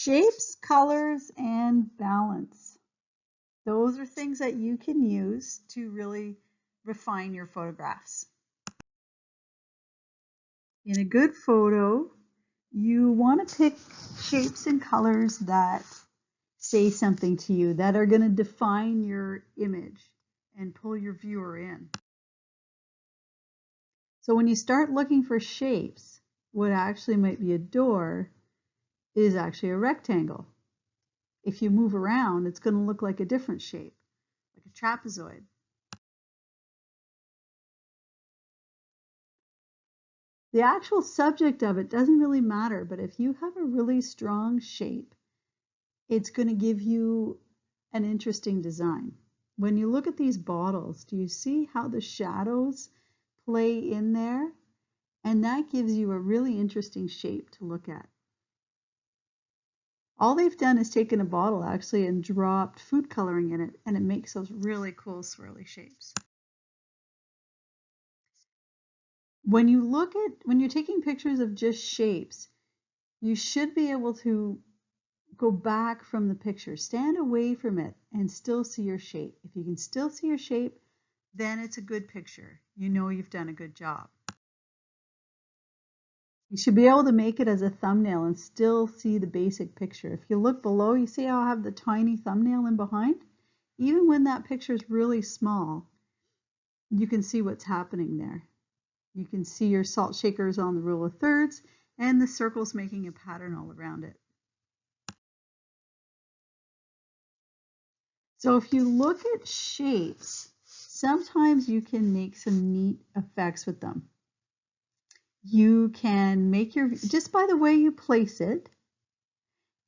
Shapes, colors, and balance. Those are things that you can use to really refine your photographs. In a good photo, you want to pick shapes and colors that say something to you, that are going to define your image and pull your viewer in. So when you start looking for shapes, what actually might be a door is actually a rectangle. If you move around, it's going to look like a different shape, like a trapezoid. The actual subject of it doesn't really matter, but if you have a really strong shape, it's going to give you an interesting design. When you look at these bottles, do you see how the shadows play in there? And that gives you a really interesting shape to look at. All they've done is taken a bottle actually and dropped food coloring in it, and it makes those really cool swirly shapes. When you're taking pictures of just shapes, you should be able to go back from the picture, stand away from it, and still see your shape. If you can still see your shape, then it's a good picture. You know you've done a good job. You should be able to make it as a thumbnail and still see the basic picture. If you look below, you see how I have the tiny thumbnail in behind? Even when that picture is really small, you can see what's happening there. You can see your salt shakers on the rule of thirds and the circles making a pattern all around it. So if you look at shapes, sometimes you can make some neat effects with them. You can make just by the way you place it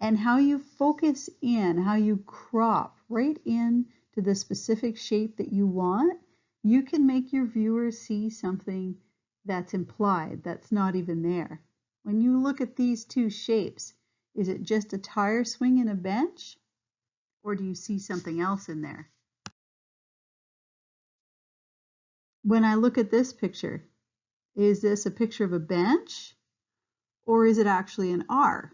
and how you focus in, how you crop right in to the specific shape that you want, you can make your viewers see something that's implied, that's not even there. When you look at these two shapes, is it just a tire swing and a bench? Or do you see something else in there? When I look at this picture, is this a picture of a bench? Or is it actually an R?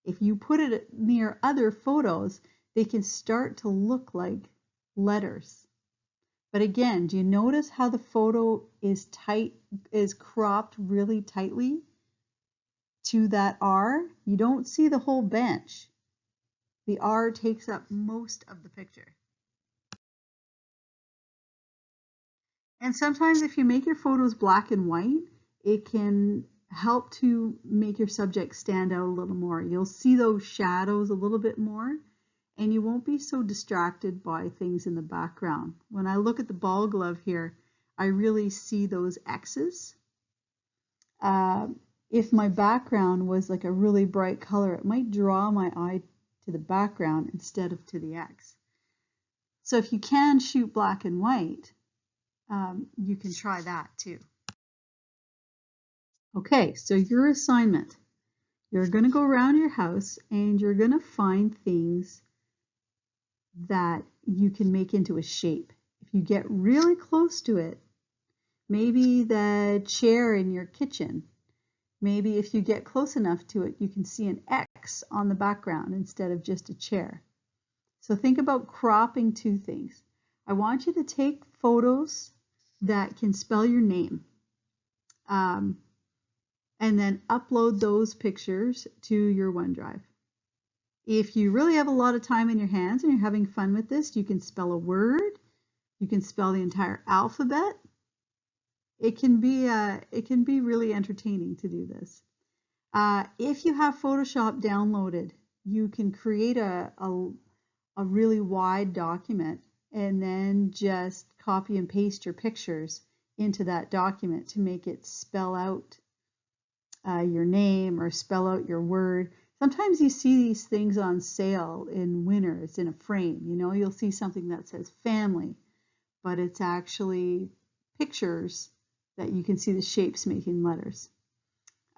If you put it near other photos, they can start to look like letters. But again, do you notice how the photo is cropped really tightly to that R? You don't see the whole bench. The R takes up most of the picture. And sometimes if you make your photos black and white, it can help to make your subject stand out a little more. You'll see those shadows a little bit more, and you won't be so distracted by things in the background. When I look at the ball glove here, I really see those X's. If my background was like a really bright color, it might draw my eye to the background instead of to the X. So if you can shoot black and white, you can try that too. Okay, so your assignment. You're going to go around your house and you're going to find things that you can make into a shape. If you get really close to it, maybe the chair in your kitchen, maybe if you get close enough to it, you can see an X on the background instead of just a chair. So think about cropping two things. I want you to take photos that can spell your name. And then upload those pictures to your OneDrive. If you really have a lot of time in your hands and you're having fun with this, you can spell a word, you can spell the entire alphabet. It can be really entertaining to do this. If you have Photoshop downloaded, you can create a really wide document and then just copy and paste your pictures into that document to make it spell out your name or spell out your word. Sometimes you see these things on sale in Winners in a frame. You know, you'll see something that says family, but it's actually pictures that you can see the shapes making letters.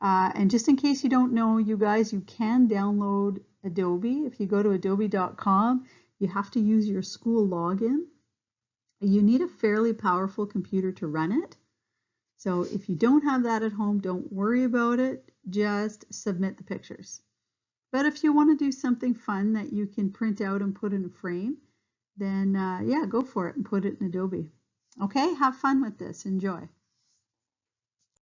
And just in case you don't know, you guys, you can download Adobe. If you go to adobe.com, you have to use your school login. You need a fairly powerful computer to run it. So if you don't have that at home, don't worry about it. Just submit the pictures. But if you want to do something fun that you can print out and put in a frame, then yeah, go for it and put it in Adobe. Okay, have fun with this. Enjoy.